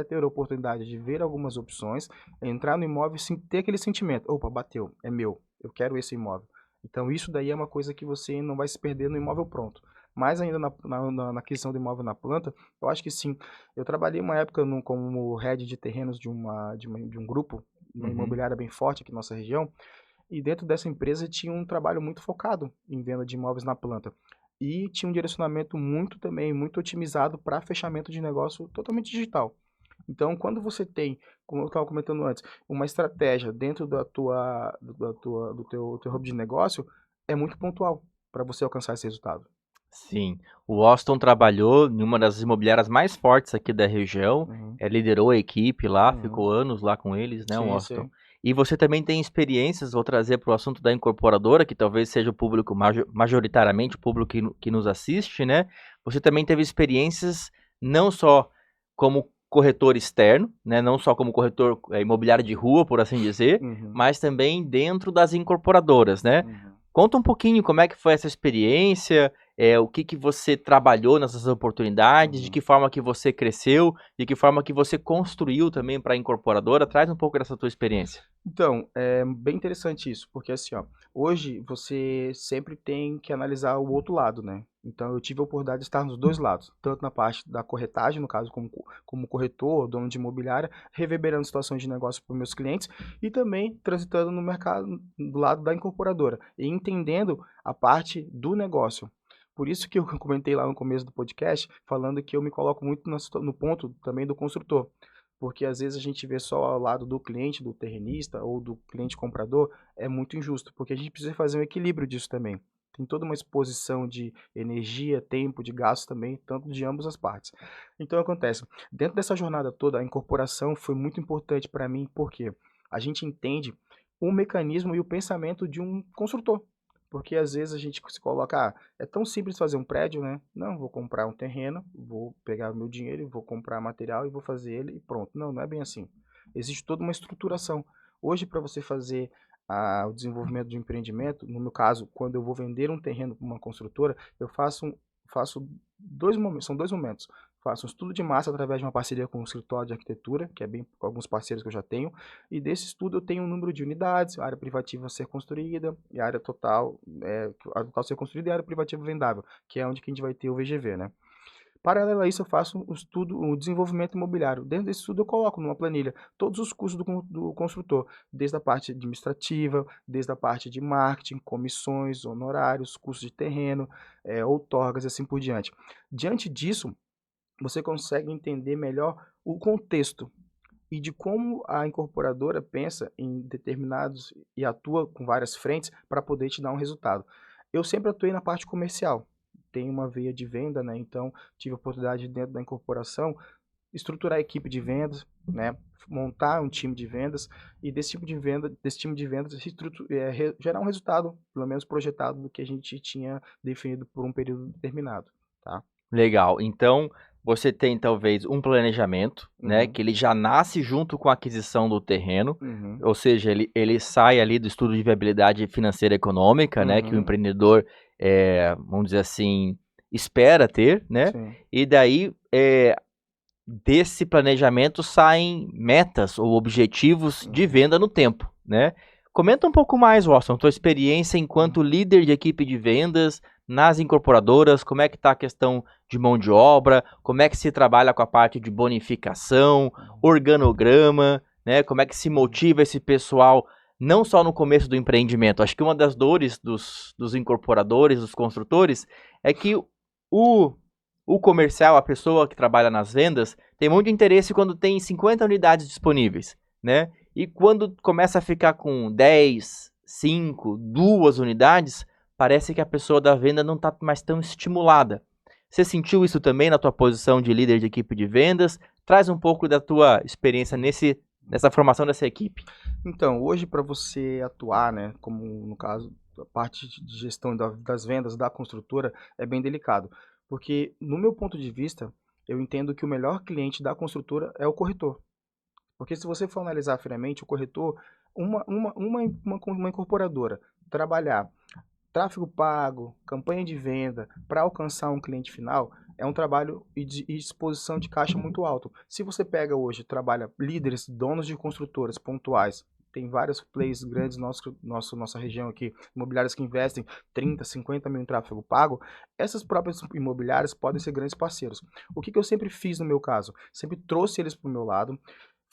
ter a oportunidade de ver algumas opções, entrar no imóvel e ter aquele sentimento, opa, bateu, é meu, eu quero esse imóvel. Então isso daí é uma coisa que você não vai se perder no imóvel pronto. Mais ainda na aquisição do imóvel na planta, eu acho que sim. Eu trabalhei uma época como head de terrenos de um grupo, uma Uhum. imobiliária bem forte aqui na nossa região, e dentro dessa empresa tinha um trabalho muito focado em venda de imóveis na planta. E tinha um direcionamento muito também, muito otimizado para fechamento de negócio totalmente digital. Então, quando você tem, como eu estava comentando antes, uma estratégia dentro da tua, do teu hub de negócio, é muito pontual para você alcançar esse resultado. Sim, o Austin trabalhou em uma das imobiliárias mais fortes aqui da região, Uhum, liderou a equipe lá, uhum. ficou anos lá com eles, né, o Sim, Austin. sim. E você também tem experiências, vou trazer para o assunto da incorporadora, que talvez seja o público, majoritariamente o público que nos assiste, né? Você também teve experiências não só como corretor externo, né, não só como corretor imobiliário de rua, por assim dizer, Uhum, mas também dentro das incorporadoras, né? uhum. Conta um pouquinho como é que foi essa experiência, o que que você trabalhou nessas oportunidades, de Uhum. que forma que você cresceu, de que forma que você construiu também para a incorporadora. Traz um pouco dessa tua experiência. Então, é bem interessante isso, porque assim, ó, hoje você sempre tem que analisar o outro lado, né? Então, eu tive a oportunidade de estar nos dois lados, tanto na parte da corretagem, no caso, como corretor, dono de imobiliária, reverberando situações de negócio para os meus clientes e também transitando no mercado do lado da incorporadora e entendendo a parte do negócio. Por isso que eu comentei lá no começo do podcast, falando que eu me coloco muito no ponto também do construtor. Porque às vezes a gente vê só ao lado do cliente, do terrenista ou do cliente comprador, é muito injusto, porque a gente precisa fazer um equilíbrio disso também. Tem toda uma exposição de energia, tempo, de gasto também, tanto de ambas as partes. Então acontece, dentro dessa jornada toda, a incorporação foi muito importante para mim, porque a gente entende o mecanismo e o pensamento de um construtor. Porque às vezes a gente se coloca, é tão simples fazer um prédio, né? Não, vou comprar um terreno, vou pegar meu dinheiro, vou comprar material e vou fazer ele e pronto. Não, não é bem assim. Existe toda uma estruturação. Hoje, para você fazer o desenvolvimento de um empreendimento, no meu caso, quando eu vou vender um terreno para uma construtora, eu faço dois momentos, são dois momentos. Faço um estudo de massa através de uma parceria com um escritório de arquitetura, que é bem com alguns parceiros que eu já tenho, e desse estudo eu tenho um número de unidades, área privativa a ser construída e a área total, a total ser construída e a área privativa vendável, que é onde que a gente vai ter o VGV, né? Paralelo a isso, eu faço o estudo, o desenvolvimento imobiliário. Dentro desse estudo, eu coloco numa planilha todos os custos do construtor, desde a parte administrativa, desde a parte de marketing, comissões, honorários, custos de terreno, outorgas e assim por diante. Diante disso, você consegue entender melhor o contexto e de como a incorporadora pensa em determinados e atua com várias frentes para poder te dar um resultado. Eu sempre atuei na parte comercial, tenho uma veia de venda, né? Então tive a oportunidade dentro da incorporação estruturar a equipe de vendas, né? Montar um time de vendas e desse time de vendas gerar um resultado, pelo menos projetado do que a gente tinha definido por um período determinado, tá? Legal. Então, você tem talvez um planejamento, né, Uhum, que ele já nasce junto com a aquisição do terreno, uhum, ou seja, ele sai ali do estudo de viabilidade financeira e econômica, né, que o uhum, empreendedor, vamos dizer assim, espera ter, né, sim. e daí, desse planejamento saem metas ou objetivos de Uhum, venda no tempo, né? Comenta um pouco mais, Watson, tua experiência enquanto uhum, líder de equipe de vendas nas incorporadoras, como é que está a questão de mão de obra, como é que se trabalha com a parte de bonificação, uhum, organograma, né? Como é que se uhum. motiva esse pessoal, não só no começo do empreendimento. Acho que uma das dores dos incorporadores, dos construtores, é que o o comercial, a pessoa que trabalha nas vendas, tem muito interesse quando tem 50 unidades disponíveis, né? E quando começa a ficar com 10, 5, 2 unidades, parece que a pessoa da venda não está mais tão estimulada. Você sentiu isso também na tua posição de líder de equipe de vendas? Traz um pouco da tua experiência nessa formação dessa equipe. Então, hoje para você atuar, né, como no caso, a parte de gestão das vendas da construtora é bem delicado, porque no meu ponto de vista, eu entendo que o melhor cliente da construtora é o corretor. Porque se você for analisar friamente, o corretor, uma incorporadora, trabalhar tráfego pago, campanha de venda para alcançar um cliente final é um trabalho e exposição de caixa muito alto. Se você pega hoje, trabalha líderes, donos de construtoras pontuais, tem vários players grandes nossa região aqui, imobiliárias que investem 30, 50 mil em tráfego pago, essas próprias imobiliárias podem ser grandes parceiros. O que eu sempre fiz no meu caso? Sempre trouxe eles para o meu lado,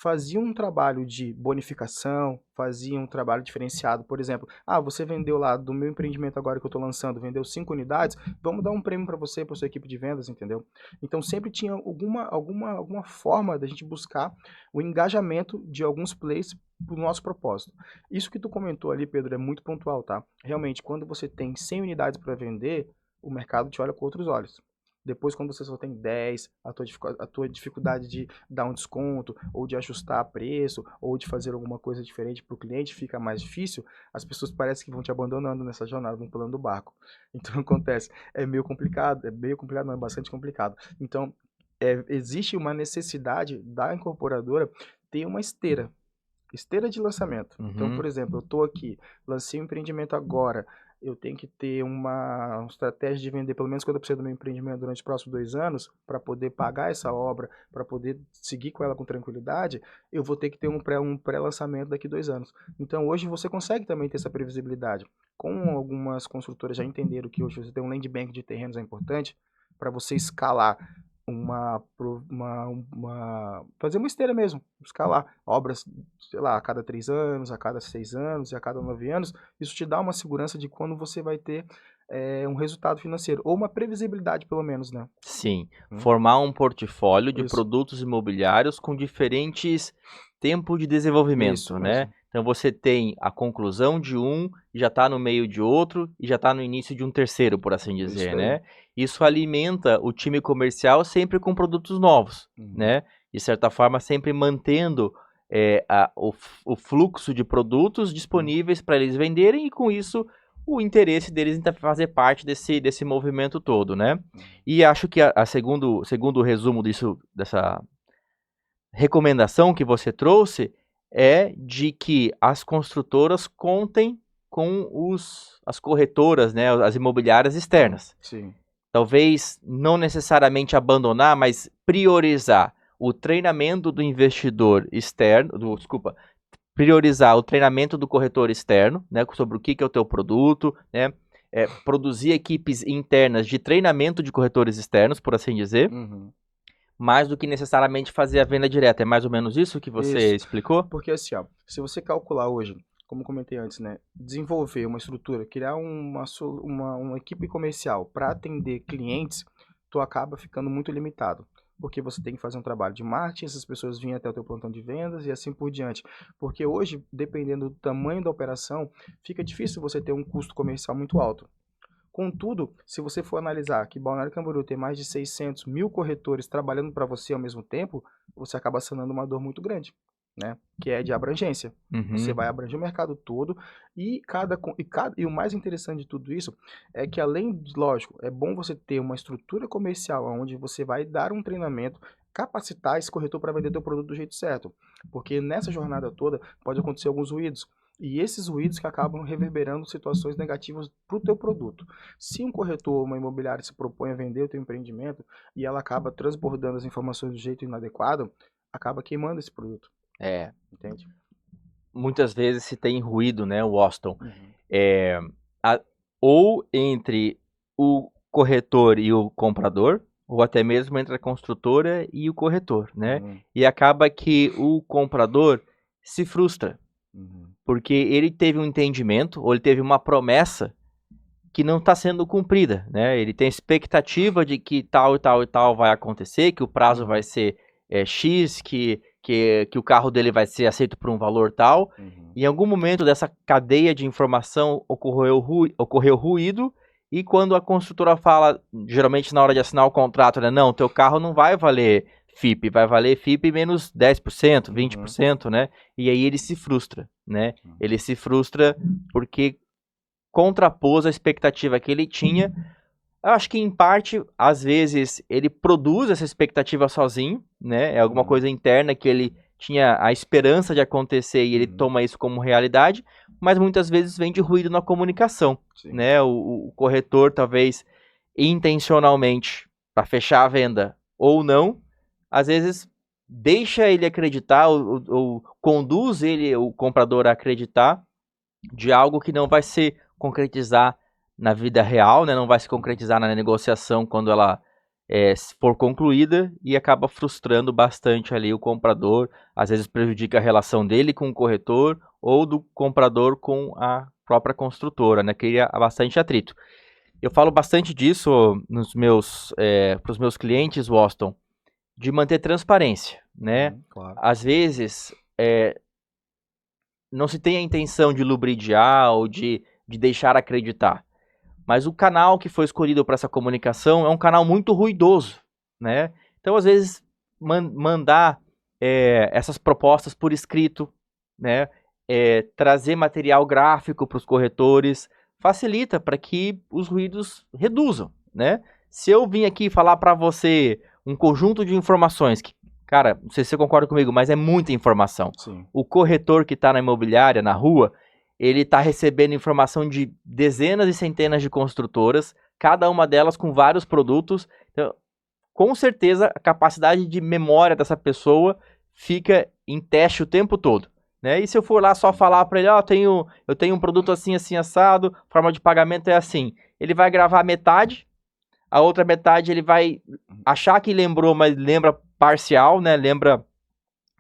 faziam um trabalho de bonificação, faziam um trabalho diferenciado. Por exemplo, você vendeu lá do meu empreendimento agora que eu estou lançando, vendeu 5 unidades, vamos dar um prêmio para você, para sua equipe de vendas, entendeu? Então sempre tinha alguma forma da gente buscar o engajamento de alguns players para o nosso propósito. Isso que tu comentou ali, Pedro, é muito pontual, tá? Realmente, quando você tem 100 unidades para vender, o mercado te olha com outros olhos. Depois, quando você só tem 10, a tua dificuldade de dar um desconto, ou de ajustar preço, ou de fazer alguma coisa diferente para o cliente fica mais difícil, as pessoas parecem que vão te abandonando nessa jornada, vão pulando do barco. Então, acontece, não, é bastante complicado. Então, existe uma necessidade da incorporadora ter uma esteira de lançamento. Então, por exemplo, eu estou aqui, lancei um empreendimento agora, eu tenho que ter uma estratégia de vender pelo menos 50% do meu empreendimento durante os próximos 2 anos para poder pagar essa obra, para poder seguir com ela com tranquilidade, eu vou ter que ter um pré-lançamento daqui a 2 anos. Então, hoje você consegue também ter essa previsibilidade. Com algumas construtoras já entenderam que hoje você ter um land bank de terrenos é importante para você escalar fazer uma esteira mesmo, escalar obras, sei lá, a cada 3 anos, a cada 6 anos e a cada 9 anos, isso te dá uma segurança de quando você vai ter um resultado financeiro, ou uma previsibilidade pelo menos, né? Sim, formar um portfólio de Isso. produtos imobiliários com diferentes tempos de desenvolvimento, Isso né? mesmo. Então você tem a conclusão de um, já está no meio de outro e já está no início de um terceiro, por assim dizer, Isso né? Isso alimenta o time comercial sempre com produtos novos, né? De certa forma, sempre mantendo o fluxo de produtos disponíveis para eles venderem e com isso o interesse deles em fazer parte desse movimento todo, né? E acho que segundo o resumo dessa recomendação que você trouxe é de que as construtoras contem com as corretoras, né, as imobiliárias externas. Sim. Talvez não necessariamente abandonar, mas priorizar o treinamento do investidor externo, priorizar o treinamento do corretor externo, né, sobre o que é o teu produto, né, produzir equipes internas de treinamento de corretores externos, por assim dizer, mais do que necessariamente fazer a venda direta. É mais ou menos isso que você explicou? Porque assim, se você calcular hoje, como comentei antes, né, desenvolver uma estrutura, criar uma equipe comercial para atender clientes, tu acaba ficando muito limitado. Porque você tem que fazer um trabalho de marketing, essas pessoas vêm até o teu plantão de vendas e assim por diante. Porque hoje, dependendo do tamanho da operação, fica difícil você ter um custo comercial muito alto. Contudo, se você for analisar que Balneário Camboriú tem mais de 600 mil corretores trabalhando para você ao mesmo tempo, você acaba sanando uma dor muito grande, né? Que é de abrangência. Você vai abranger o mercado todo e o mais interessante de tudo isso é que lógico, é bom você ter uma estrutura comercial onde você vai dar um treinamento, capacitar esse corretor para vender teu produto do jeito certo. Porque nessa jornada toda pode acontecer alguns ruídos. E esses ruídos que acabam reverberando situações negativas para o teu produto. Se um corretor, uma imobiliária se propõe a vender o teu empreendimento e ela acaba transbordando as informações do jeito inadequado, acaba queimando esse produto. Entende? Muitas vezes se tem ruído, né, Washington? Ou entre o corretor e o comprador, ou até mesmo entre a construtora e o corretor, né? E acaba que o comprador se frustra. Porque ele teve um entendimento, ou ele teve uma promessa que não está sendo cumprida, né? Ele tem expectativa de que tal e tal e tal vai acontecer, que o prazo vai ser X, que o carro dele vai ser aceito por um valor tal. Em algum momento dessa cadeia de informação ocorreu ruído, e quando a construtora fala, geralmente na hora de assinar o contrato, né? Não, teu carro não vai valer FIP, vai valer FIP menos 10%, 20%, né? E aí ele se frustra, né? Ele se frustra porque contrapôs a expectativa que ele tinha. Eu acho que, em parte, às vezes, ele produz essa expectativa sozinho, né? É alguma coisa interna que ele tinha a esperança de acontecer e ele toma isso como realidade, mas muitas vezes vem de ruído na comunicação, né? O corretor, talvez, intencionalmente, para fechar a venda ou não, às vezes deixa ele acreditar ou conduz o comprador a acreditar de algo que não vai se concretizar na vida real, né? Não vai se concretizar na negociação quando ela se for concluída e acaba frustrando bastante ali o comprador, às vezes prejudica a relação dele com o corretor ou do comprador com a própria construtora, né? Cria bastante atrito. Eu falo bastante disso para os meus clientes, Washington, de manter transparência, né? Claro. Às vezes, não se tem a intenção de lubridiar ou de deixar acreditar. Mas o canal que foi escolhido para essa comunicação é um canal muito ruidoso, né? Então, às vezes, mandar essas propostas por escrito, né? Trazer material gráfico para os corretores, facilita para que os ruídos reduzam, né? Se eu vim aqui falar para você um conjunto de informações que, cara, não sei se você concorda comigo, mas é muita informação. Sim. O corretor que está na imobiliária, na rua, ele está recebendo informação de dezenas e centenas de construtoras, cada uma delas com vários produtos. Então, com certeza, a capacidade de memória dessa pessoa fica em teste o tempo todo, né? E se eu for lá só falar para ele, eu tenho um produto assim, assim, assado, forma de pagamento é assim, ele vai gravar metade, a outra metade ele vai achar que lembrou, mas lembra parcial, né? Lembra...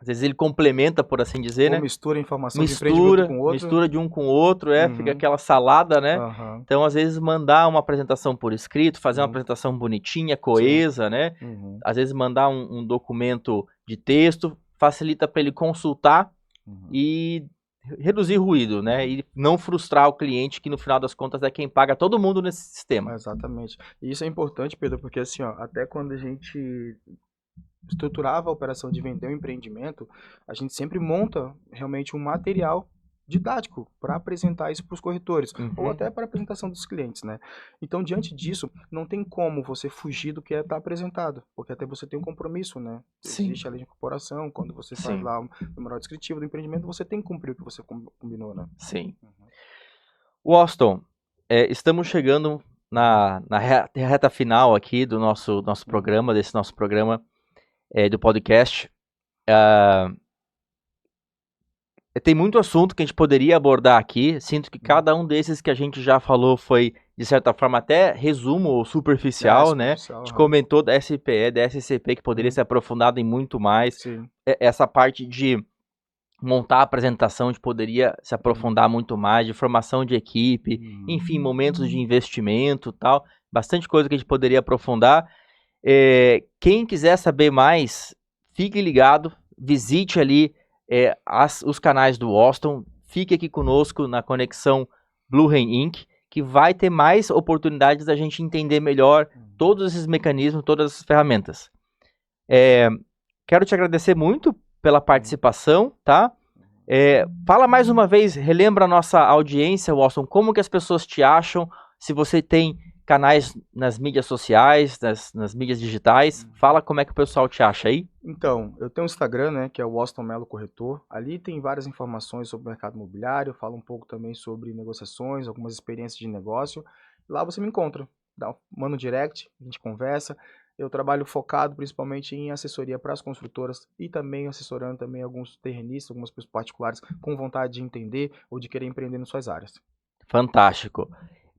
Às vezes ele complementa, por assim dizer, Ou né? mistura informação de empreendimento com outro. Mistura de um com o outro, fica aquela salada, né? Então, às vezes, mandar uma apresentação por escrito, fazer uma apresentação bonitinha, coesa, né? Às vezes, mandar um documento de texto, facilita para ele consultar e reduzir ruído, né? E não frustrar o cliente, que no final das contas é quem paga todo mundo nesse sistema. Exatamente. E isso é importante, Pedro, porque assim, ó, até quando a gente estruturava a operação de vender um empreendimento, a gente sempre monta realmente um material didático para apresentar isso para os corretores, ou até para a apresentação dos clientes, né? Então, diante disso, não tem como você fugir do que está apresentado, porque até você tem um compromisso, né? Sim. Existe a lei de incorporação, quando você faz lá o memorial descritivo do empreendimento, você tem que cumprir o que você combinou, né? Sim. Washington, estamos chegando na reta final aqui do nosso programa, desse nosso programa do podcast. Tem muito assunto que a gente poderia abordar aqui. Sinto que cada um desses que a gente já falou foi, de certa forma, até resumo ou superficial, né? A gente comentou da SPE, da SCP, que poderia ser aprofundado em muito mais. Sim. Essa parte de montar a apresentação, a gente poderia se aprofundar muito mais, de formação de equipe, enfim, momentos de investimento e tal. Bastante coisa que a gente poderia aprofundar. Quem quiser saber mais, fique ligado, visite ali os canais do Washington, fique aqui conosco na conexão Bluehain Inc., que vai ter mais oportunidades da gente entender melhor todos esses mecanismos, todas as ferramentas. Quero te agradecer muito pela participação, tá? Fala mais uma vez, relembra a nossa audiência, Washington, como que as pessoas te acham, se você tem canais nas mídias sociais, nas mídias digitais, fala como é que o pessoal te acha aí. Então, eu tenho um Instagram, né, que é o Washington Melo Corretor. Ali tem várias informações sobre o mercado imobiliário, falo um pouco também sobre negociações, algumas experiências de negócio. Lá você me encontra, manda um direct, a gente conversa. Eu trabalho focado principalmente em assessoria para as construtoras e também assessorando também alguns terrenistas, algumas pessoas particulares com vontade de entender ou de querer empreender nas suas áreas. Fantástico.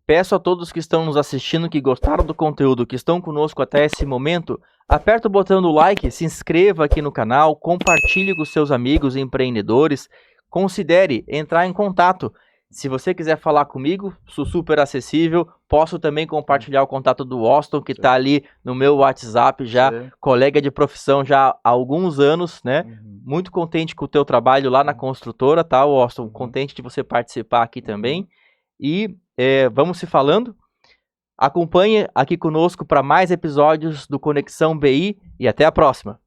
Peço a todos que estão nos assistindo, que gostaram do conteúdo, que estão conosco até esse momento, aperta o botão do like, se inscreva aqui no canal, compartilhe com seus amigos e empreendedores, considere entrar em contato. Se você quiser falar comigo, sou super acessível, posso também compartilhar o contato do Washington, que está ali no meu WhatsApp, já colega de profissão já há alguns anos, né? Muito contente com o teu trabalho lá na construtora, tá, Washington? Contente de você participar aqui também. E vamos se falando. Acompanhe aqui conosco para mais episódios do Conexão BI e até a próxima.